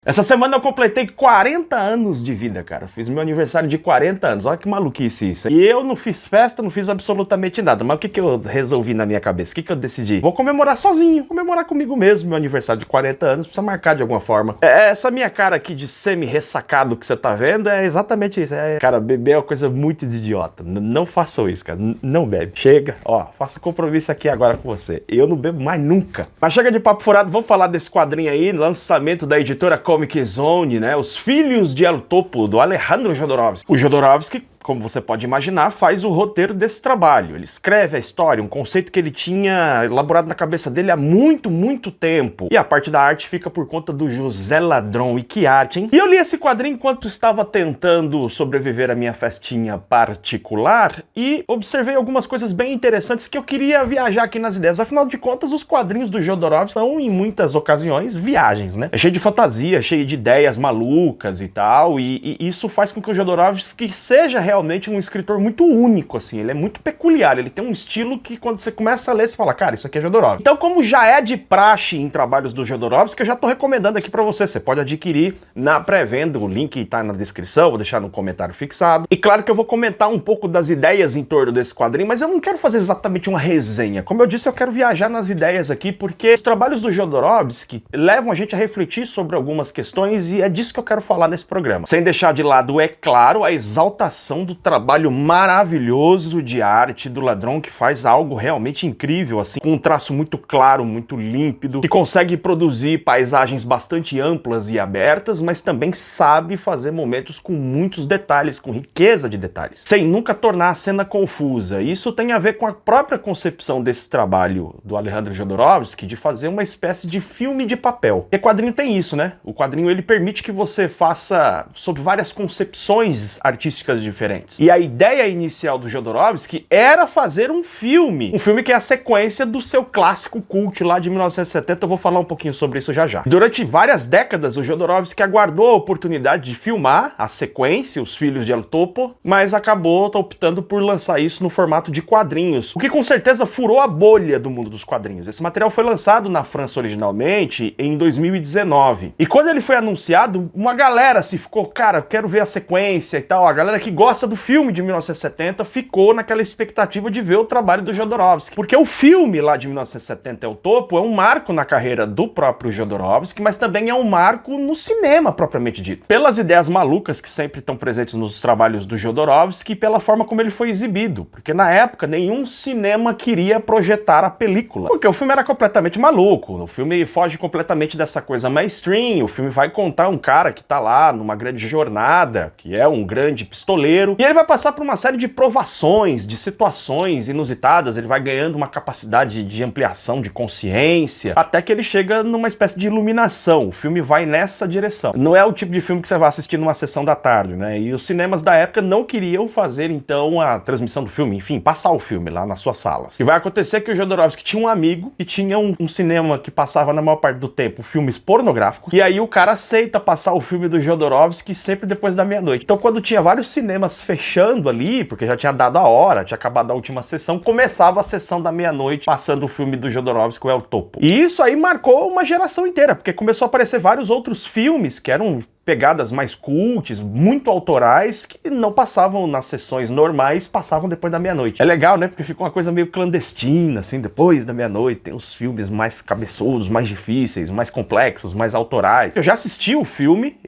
Essa semana eu completei 40 anos de vida, cara. Fiz meu aniversário de 40 anos. Olha que maluquice isso. E eu não fiz festa, não fiz absolutamente nada. Mas o que eu resolvi na minha cabeça? O que eu decidi? Vou comemorar sozinho, comemorar comigo mesmo meu aniversário de 40 anos. Precisa marcar de alguma forma. Essa minha cara aqui de semi-ressacado que você tá vendo é exatamente isso. Cara, beber é uma coisa muito de idiota. Não façam isso, cara. Não bebe. Chega, ó, faço compromisso aqui agora com você. Eu não bebo mais nunca. Mas chega de papo furado, vamos falar desse quadrinho aí, lançamento da editora Comic Zone, né? Os Filhos de El Topo, do Alejandro Jodorowsky. O Jodorowsky, como você pode imaginar, faz o roteiro desse trabalho. Ele escreve a história, um conceito que ele tinha elaborado na cabeça dele há muito tempo. E a parte da arte fica por conta do José Ladrão. E que arte, hein? E eu li esse quadrinho enquanto estava tentando sobreviver à minha festinha particular e observei algumas coisas bem interessantes que eu queria viajar aqui nas ideias. Afinal de contas, os quadrinhos do Jodorowsky são, em muitas ocasiões, viagens, né? É cheio de fantasia, cheio de ideias malucas e tal, e isso faz com que o Jodorowsky seja realmente um escritor muito único, assim, ele é muito peculiar, ele tem um estilo que quando você começa a ler, você fala, cara, isso aqui é Jodorowsky. Então, como já é de praxe em trabalhos do Jodorowsky, eu já tô recomendando aqui pra você pode adquirir na pré-venda, o link tá na descrição, vou deixar no comentário fixado. E claro que eu vou comentar um pouco das ideias em torno desse quadrinho, mas eu não quero fazer exatamente uma resenha. Como eu disse, eu quero viajar nas ideias aqui, porque os trabalhos do Jodorowsky levam a gente a refletir sobre algumas questões e é disso que eu quero falar nesse programa. Sem deixar de lado, é claro, a exaltação do trabalho maravilhoso de arte do Ladrão, que faz algo realmente incrível, assim, com um traço muito claro, muito límpido, que consegue produzir paisagens bastante amplas e abertas, mas também sabe fazer momentos com muitos detalhes, com riqueza de detalhes, sem nunca tornar a cena confusa. Isso tem a ver com a própria concepção desse trabalho do Alejandro Jodorowsky, de fazer uma espécie de filme de papel. E o quadrinho tem isso, né? O quadrinho, ele permite que você faça sob várias concepções artísticas diferentes. E a ideia inicial do Jodorowsky era fazer um filme que é a sequência do seu clássico cult lá de 1970, eu vou falar um pouquinho sobre isso já já. Durante várias décadas, o Jodorowsky aguardou a oportunidade de filmar a sequência, Os Filhos de El Topo, mas acabou optando por lançar isso no formato de quadrinhos, o que com certeza furou a bolha do mundo dos quadrinhos. Esse material foi lançado na França originalmente em 2019. E quando ele foi anunciado, uma galera se ficou, cara, quero ver a sequência e tal. A galera que gosta do filme de 1970 ficou naquela expectativa de ver o trabalho do Jodorowsky. Porque o filme lá de 1970, El Topo, é um marco na carreira do próprio Jodorowsky, mas também é um marco no cinema propriamente dito. Pelas ideias malucas que sempre estão presentes nos trabalhos do Jodorowsky e pela forma como ele foi exibido. Porque na época nenhum cinema queria projetar a película. Porque o filme era completamente maluco. O filme foge completamente dessa coisa mainstream. O filme vai contar um cara que tá lá numa grande jornada, que é um grande pistoleiro, e ele vai passar por uma série de provações, de situações inusitadas, ele vai ganhando uma capacidade de ampliação de consciência, até que ele chega numa espécie de iluminação. O filme vai nessa direção. Não é o tipo de filme que você vai assistir numa sessão da tarde, né? E os cinemas da época não queriam fazer, então, a transmissão do filme, enfim, passar o filme lá nas suas salas. E vai acontecer que o Jodorowsky tinha um amigo que tinha um cinema que passava na maior parte do tempo filmes pornográficos, e aí o cara aceita passar o filme do Jodorowsky sempre depois da meia-noite. Então, quando tinha vários cinemas fechando ali, porque já tinha dado a hora, tinha acabado a última sessão, começava a sessão da meia-noite passando o filme do Jodorowsky, o El Topo. E isso aí marcou uma geração inteira, porque começou a aparecer vários outros filmes que eram pegadas mais cults, muito autorais, que não passavam nas sessões normais, passavam depois da meia-noite. É legal, né? Porque fica uma coisa meio clandestina, assim, depois da meia-noite, tem os filmes mais cabeçudos, mais difíceis, mais complexos, mais autorais. Eu já assisti o filme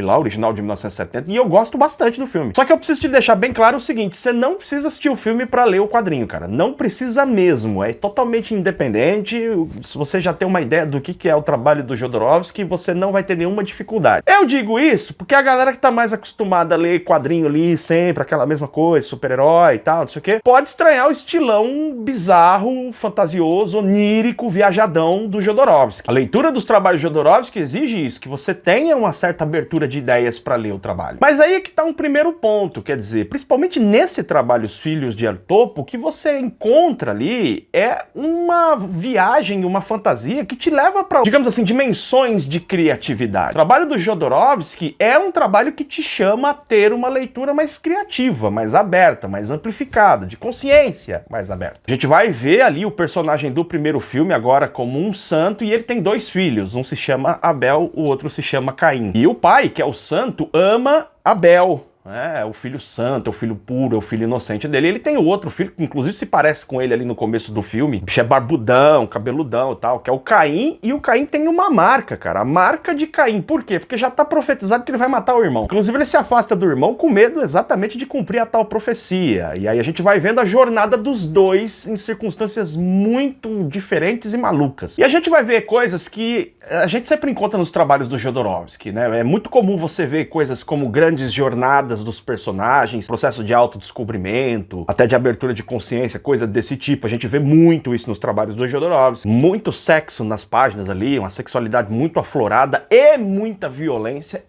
lá, original de 1970, e eu gosto bastante do filme. Só que eu preciso te deixar bem claro o seguinte, você não precisa assistir o filme pra ler o quadrinho, cara. Não precisa mesmo, é totalmente independente. Se você já tem uma ideia do que é o trabalho do Jodorowsky, você não vai ter nenhuma dificuldade. Eu digo isso porque a galera que tá mais acostumada a ler quadrinho ali, sempre aquela mesma coisa, super-herói e tal, não sei o quê, pode estranhar o estilão bizarro, fantasioso, onírico, viajadão do Jodorowsky. A leitura dos trabalhos de Jodorowsky exige isso, que você tenha uma certa abertura de ideias para ler o trabalho. Mas aí é que tá um primeiro ponto, quer dizer, principalmente nesse trabalho Os Filhos de El Topo, o que você encontra ali é uma viagem, uma fantasia que te leva para, digamos assim, dimensões de criatividade. O trabalho do Jodorowsky Jodorowsky é um trabalho que te chama a ter uma leitura mais criativa, mais aberta, mais amplificada, de consciência mais aberta. A gente vai ver ali o personagem do primeiro filme agora como um santo e ele tem dois filhos, um se chama Abel, o outro se chama Caim. E o pai, que é o santo, ama Abel. É o filho santo, é o filho puro, é o filho inocente dele. Ele tem o outro filho, que inclusive se parece com ele ali no começo do filme. O bicho é barbudão, cabeludão e tal, que é o Caim. E o Caim tem uma marca, cara. A marca de Caim. Por quê? Porque já tá profetizado que ele vai matar o irmão. Inclusive ele se afasta do irmão com medo exatamente de cumprir a tal profecia. E aí a gente vai vendo a jornada dos dois em circunstâncias muito diferentes e malucas. E a gente vai ver coisas que a gente sempre encontra nos trabalhos do Jodorowsky, né? É muito comum você ver coisas como grandes jornadas dos personagens, processo de autodescobrimento, até de abertura de consciência, coisa desse tipo. A gente vê muito isso nos trabalhos do Jodorowsky. Muito sexo nas páginas ali, uma sexualidade muito aflorada e muita violência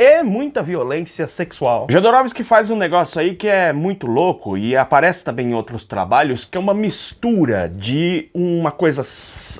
sexual. O Jodorowsky faz um negócio aí que é muito louco e aparece também em outros trabalhos, que é uma mistura de uma coisa,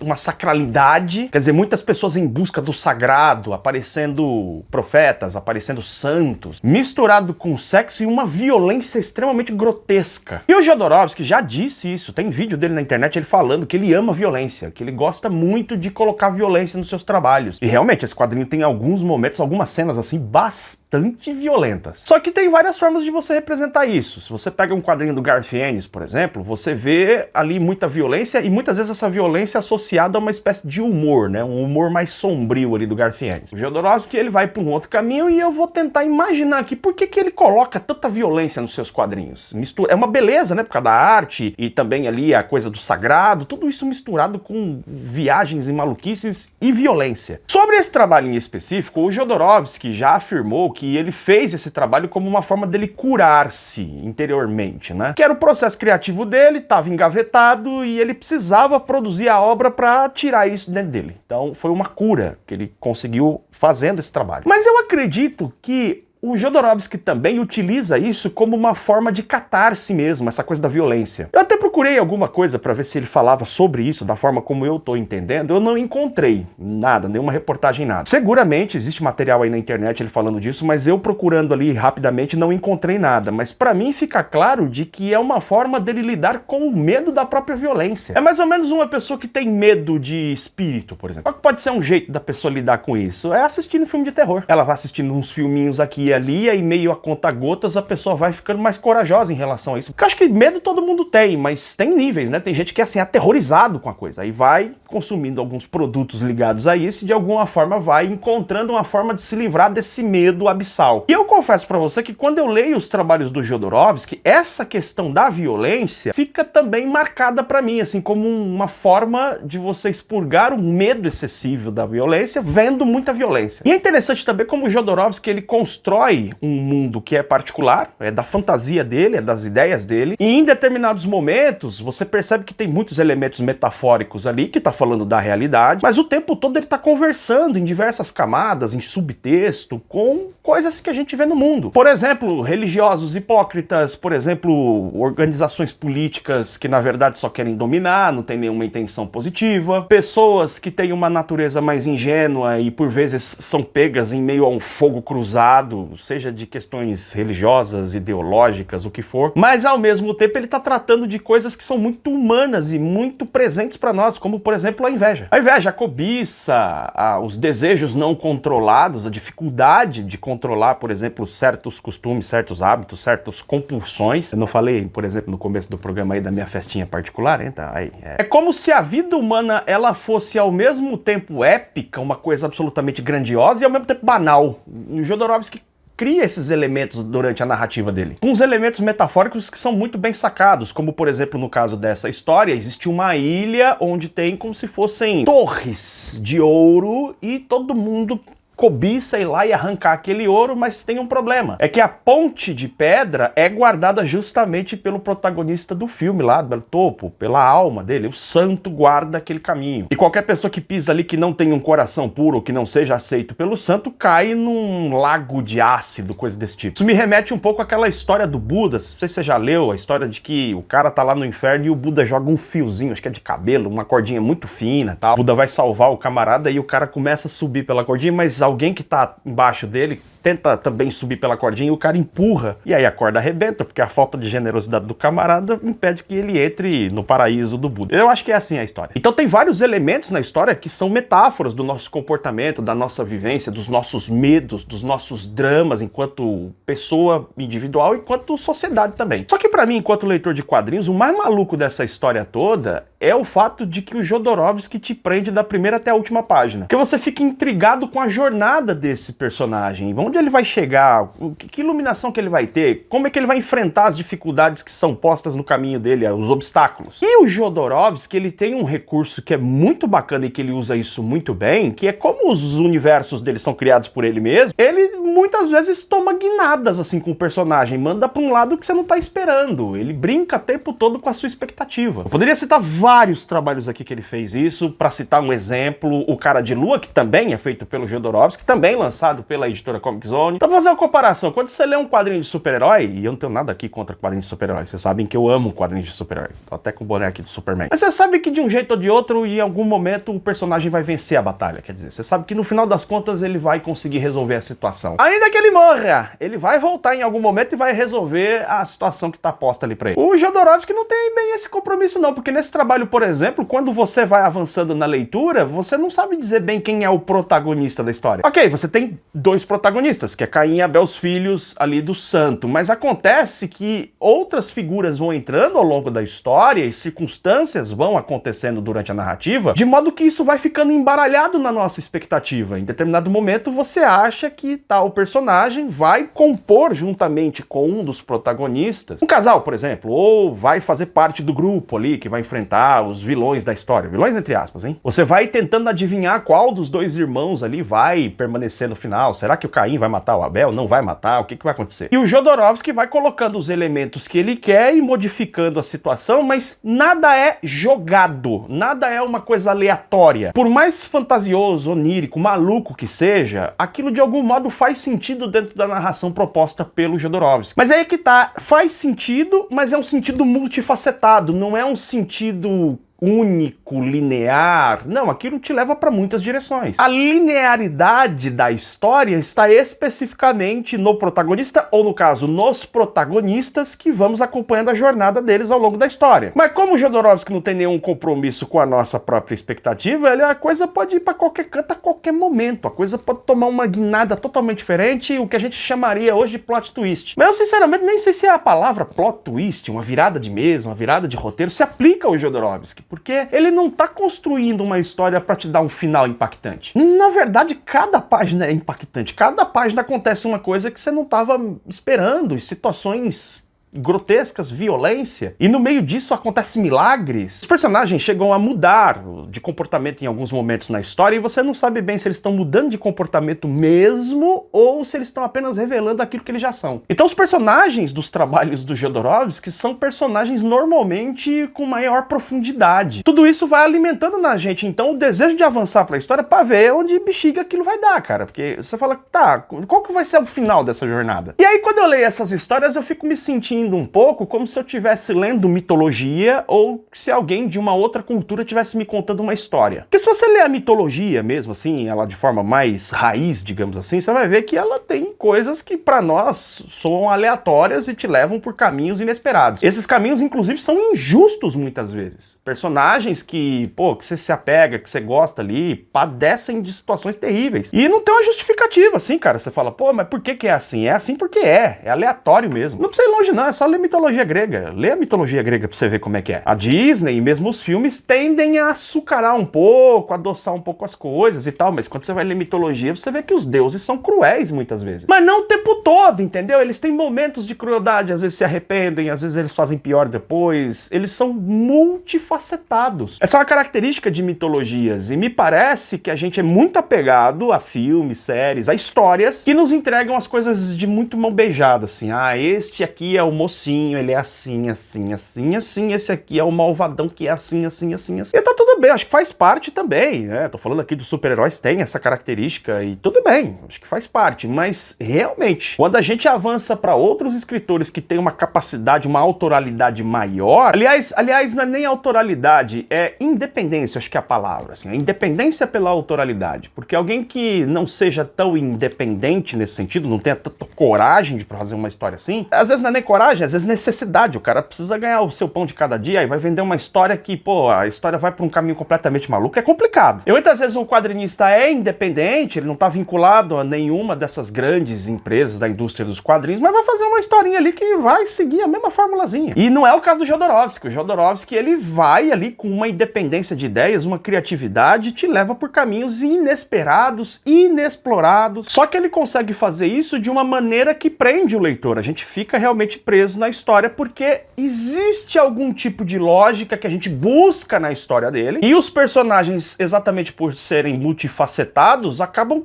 uma sacralidade, quer dizer, muitas pessoas em busca do sagrado, aparecendo profetas, aparecendo santos, misturado com sexo e uma violência extremamente grotesca. E o Jodorowsky já disse isso, tem vídeo dele na internet ele falando que ele ama violência, que ele gosta muito de colocar violência nos seus trabalhos. E realmente esse quadrinho tem alguns momentos, algumas cenas assim bastante violentas. Só que tem várias formas de você representar isso. Se você pega um quadrinho do Garth Ennis, por exemplo, você vê ali muita violência e muitas vezes essa violência é associada a uma espécie de humor, né? Um humor mais sombrio ali do Garth Ennis. O Jodorowsky ele vai para um outro caminho e eu vou tentar imaginar aqui por que ele coloca tanta violência nos seus quadrinhos. É uma beleza, né? Por causa da arte e também ali a coisa do sagrado, tudo isso misturado com viagens e maluquices e violência. Sobre esse trabalho em específico, o Jodorowsky já afirmou que ele fez esse trabalho como uma forma dele curar-se interiormente, né? Que era o processo criativo dele, estava engavetado e ele precisava produzir a obra para tirar isso dentro dele. Então foi uma cura que ele conseguiu fazendo esse trabalho. Mas eu acredito que o Jodorowsky também utiliza isso como uma forma de catarse mesmo, essa coisa da violência. Eu até procurei alguma coisa para ver se ele falava sobre isso, da forma como eu tô entendendo. Eu não encontrei nada, nenhuma reportagem, nada. Seguramente existe material aí na internet ele falando disso, mas eu procurando ali rapidamente não encontrei nada. Mas para mim fica claro de que é uma forma dele lidar com o medo da própria violência. É mais ou menos uma pessoa que tem medo de espírito, por exemplo. Qual que pode ser um jeito da pessoa lidar com isso? É assistindo filme de terror. Ela vai assistindo uns filminhos aqui e ali, e meio a conta-gotas a pessoa vai ficando mais corajosa em relação a isso. Porque eu acho que medo todo mundo tem, mas tem níveis, né? Tem gente que é assim, aterrorizado com a coisa. Aí vai consumindo alguns produtos ligados a isso e de alguma forma vai encontrando uma forma de se livrar desse medo abissal. E eu confesso pra você que quando eu leio os trabalhos do Jodorowsky, essa questão da violência fica também marcada pra mim, assim, como uma forma de você expurgar o medo excessivo da violência, vendo muita violência. E é interessante também como o Jodorowsky ele constrói um mundo que é particular, é da fantasia dele, é das ideias dele, e em determinados momentos você percebe que tem muitos elementos metafóricos ali, que tá falando da realidade, mas o tempo todo ele tá conversando em diversas camadas, em subtexto, com coisas que a gente vê no mundo. Por exemplo, religiosos hipócritas, por exemplo, organizações políticas que na verdade só querem dominar, não tem nenhuma intenção positiva, pessoas que têm uma natureza mais ingênua e por vezes são pegas em meio a um fogo cruzado, seja de questões religiosas, ideológicas, o que for, mas ao mesmo tempo ele está tratando de coisas que são muito humanas e muito presentes para nós, como por exemplo a inveja. A inveja, a cobiça, os desejos não controlados, a dificuldade de controlar, por exemplo, certos costumes, certos hábitos, certas compulsões. Eu não falei, por exemplo, no começo do programa aí da minha festinha particular, então aí é como se a vida humana ela fosse ao mesmo tempo épica, uma coisa absolutamente grandiosa e ao mesmo tempo banal. O Jodorowsky cria esses elementos durante a narrativa dele. Uns elementos metafóricos que são muito bem sacados, como por exemplo no caso dessa história, existe uma ilha onde tem como se fossem torres de ouro e todo mundo cobiça ir lá e arrancar aquele ouro, mas tem um problema. É que a ponte de pedra é guardada justamente pelo protagonista do filme lá, do topo, pela alma dele. O santo guarda aquele caminho. E qualquer pessoa que pisa ali que não tem um coração puro, ou que não seja aceito pelo santo, cai num lago de ácido, coisa desse tipo. Isso me remete um pouco àquela história do Buda, não sei se você já leu, a história de que o cara tá lá no inferno e o Buda joga um fiozinho, acho que é de cabelo, uma cordinha muito fina, tal. O Buda vai salvar o camarada e o cara começa a subir pela cordinha, mas ao alguém que tá embaixo dele tenta também subir pela cordinha e o cara empurra. E aí a corda arrebenta, porque a falta de generosidade do camarada impede que ele entre no paraíso do Buda. Eu acho que é assim a história. Então tem vários elementos na história que são metáforas do nosso comportamento, da nossa vivência, dos nossos medos, dos nossos dramas enquanto pessoa individual e enquanto sociedade também. Só que pra mim, enquanto leitor de quadrinhos, o mais maluco dessa história toda é o fato de que o Jodorowsky te prende da primeira até a última página. Porque você fica intrigado com a jornada desse personagem. Onde ele vai chegar? Que iluminação que ele vai ter? Como é que ele vai enfrentar as dificuldades que são postas no caminho dele, os obstáculos? E o Jodorowsky, ele tem um recurso que é muito bacana e que ele usa isso muito bem, que é como os universos dele são criados por ele mesmo, ele muitas vezes toma guinadas assim com o personagem, manda pra um lado que você não tá esperando. Ele brinca o tempo todo com a sua expectativa. Eu poderia citar vários trabalhos aqui que ele fez isso, pra citar um exemplo, O Cara de Lua, que também é feito pelo Jodorowsky, também lançado pela editora Comic Zone. Então, vou fazer uma comparação. Quando você lê um quadrinho de super-herói, e eu não tenho nada aqui contra quadrinhos de super-heróis, vocês sabem que eu amo quadrinhos de super-heróis. Tô até com o boné aqui do Superman. Mas você sabe que de um jeito ou de outro, em algum momento, o personagem vai vencer a batalha. Quer dizer, você sabe que no final das contas, ele vai conseguir resolver a situação. Ainda que ele morra, ele vai voltar em algum momento e vai resolver a situação que tá posta ali pra ele. O Jodorowsky não tem bem esse compromisso não, porque nesse trabalho, por exemplo, quando você vai avançando na leitura, você não sabe dizer bem quem é o protagonista da história. Ok, você tem dois protagonistas, que é Caim e Abel, os filhos ali do santo, mas acontece que outras figuras vão entrando ao longo da história e circunstâncias vão acontecendo durante a narrativa, de modo que isso vai ficando embaralhado na nossa expectativa. Em determinado momento você acha que tal personagem vai compor juntamente com um dos protagonistas, um casal, por exemplo, ou vai fazer parte do grupo ali que vai enfrentar os vilões da história, vilões entre aspas, hein? Você vai tentando adivinhar qual dos dois irmãos ali vai permanecer no final. Será que o Caim vai matar o Abel? Não vai matar? O que vai acontecer? E o Jodorowsky vai colocando os elementos que ele quer e modificando a situação, mas nada é jogado, nada é uma coisa aleatória. Por mais fantasioso, onírico, maluco que seja, aquilo de algum modo faz sentido dentro da narração proposta pelo Jodorowsky. Mas aí que tá, faz sentido, mas é um sentido multifacetado, não é um sentido único, linear. Não, aquilo te leva para muitas direções. A linearidade da história está especificamente no protagonista, ou no caso, nos protagonistas, que vamos acompanhando a jornada deles ao longo da história. Mas como o Jodorowsky não tem nenhum compromisso com a nossa própria expectativa, a coisa pode ir para qualquer canto a qualquer momento. A coisa pode tomar uma guinada totalmente diferente, o que a gente chamaria hoje de plot twist. Mas eu, sinceramente, nem sei se a palavra plot twist, uma virada de mesa, uma virada de roteiro, se aplica ao Jodorowsky. Porque ele não tá construindo uma história para te dar um final impactante. Na verdade, cada página é impactante. Cada página acontece uma coisa que você não estava esperando, em situações grotescas, violência, e no meio disso acontecem milagres. Os personagens chegam a mudar de comportamento em alguns momentos na história e você não sabe bem se eles estão mudando de comportamento mesmo ou se eles estão apenas revelando aquilo que eles já são. Então os personagens dos trabalhos do Jodorowsky são personagens normalmente com maior profundidade. Tudo isso vai alimentando na gente, então, o desejo de avançar pra história pra ver onde bexiga aquilo vai dar, cara. Porque você fala, tá, qual que vai ser o final dessa jornada? E aí quando eu leio essas histórias eu fico me sentindo um pouco como se eu estivesse lendo mitologia ou se alguém de uma outra cultura estivesse me contando uma história. Porque se você ler a mitologia mesmo, assim, ela de forma mais raiz, digamos assim, você vai ver que ela tem coisas que pra nós são aleatórias e te levam por caminhos inesperados. Esses caminhos, inclusive, são injustos muitas vezes. Personagens que, pô, que você se apega, que você gosta ali, padecem de situações terríveis. E não tem uma justificativa, assim, cara. Você fala, pô, mas por que é assim? É assim porque é aleatório mesmo. Não precisa ir longe, não. É só ler mitologia grega. Lê a mitologia grega pra você ver como é que é. A Disney e mesmo os filmes tendem a açucarar um pouco, adoçar um pouco as coisas e tal, mas quando você vai ler mitologia, você vê que os deuses são cruéis muitas vezes. Mas não o tempo todo, entendeu? Eles têm momentos de crueldade, às vezes se arrependem, às vezes eles fazem pior depois. Eles são multifacetados. Essa é uma característica de mitologias e me parece que a gente é muito apegado a filmes, séries, a histórias que nos entregam as coisas de muito mão beijada, assim. Ah, este aqui é o mocinho, ele é assim, assim, assim, assim, esse aqui é o malvadão que é assim, assim, assim, assim. E tá tudo tudo bem, acho que faz parte também, né? Tô falando aqui dos super-heróis, tem essa característica e tudo bem, acho que faz parte, mas realmente, quando a gente avança para outros escritores que têm uma capacidade, uma autoralidade maior, aliás, não é nem autoralidade, é independência, acho que é a palavra, assim, a independência pela autoralidade, porque alguém que não seja tão independente nesse sentido, não tenha tanta coragem de fazer uma história assim, às vezes não é nem coragem, às vezes necessidade, o cara precisa ganhar o seu pão de cada dia e vai vender uma história que, pô, a história vai para um caminho completamente maluco, é complicado. E muitas vezes um quadrinista é independente, ele não tá vinculado a nenhuma dessas grandes empresas da indústria dos quadrinhos, mas vai fazer uma historinha ali que vai seguir a mesma formulazinha. E não é o caso do Jodorowsky. O Jodorowsky, ele vai ali com uma independência de ideias, uma criatividade, te leva por caminhos inesperados, inexplorados. Só que ele consegue fazer isso de uma maneira que prende o leitor. A gente fica realmente preso na história porque existe algum tipo de lógica que a gente busca na história dele. E os personagens, exatamente por serem multifacetados, acabam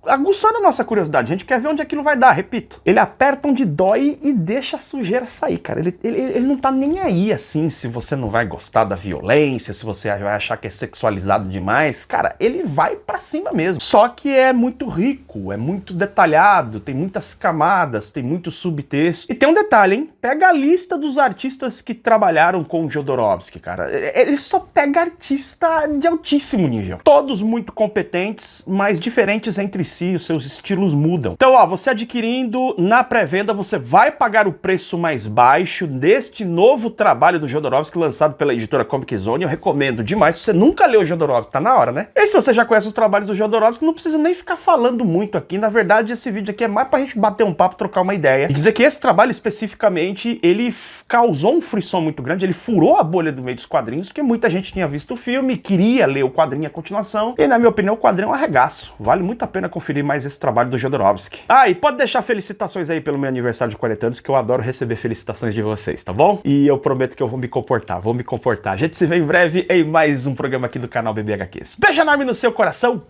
aguçando a nossa curiosidade. A gente quer ver onde aquilo vai dar, repito. Ele aperta onde dói e deixa a sujeira sair, cara. Ele não tá nem aí, assim, se você não vai gostar da violência, se você vai achar que é sexualizado demais. Cara, ele vai pra cima mesmo. Só que é muito rico, é muito detalhado, tem muitas camadas, tem muito subtexto. E tem um detalhe, hein? Pega a lista dos artistas que trabalharam com o Jodorowsky, cara. Ele só pega artista de altíssimo nível. Todos muito competentes, mas diferentes entre si. Os seus estilos mudam. Então, ó, você adquirindo na pré-venda, você vai pagar o preço mais baixo deste novo trabalho do Jodorowsky, lançado pela editora Comic Zone. Eu recomendo demais. Se você nunca leu o Jodorowsky, tá na hora, né? E se você já conhece os trabalhos do Jodorowsky, não precisa nem ficar falando muito aqui. Na verdade, esse vídeo aqui é mais pra gente bater um papo, trocar uma ideia. E dizer que esse trabalho especificamente, ele causou um frisson muito grande, ele furou a bolha do meio dos quadrinhos, porque muita gente tinha visto o filme, queria ler o quadrinho a continuação. E, na minha opinião, o quadrinho é um arregaço. Vale muito a pena conferir mais esse trabalho do Jodorowsky. Ah, e pode deixar felicitações aí pelo meu aniversário de 40 anos, que eu adoro receber felicitações de vocês, tá bom? E eu prometo que eu vou me comportar, A gente se vê em breve em mais um programa aqui do canal BB HQs. Beijo enorme no seu coração!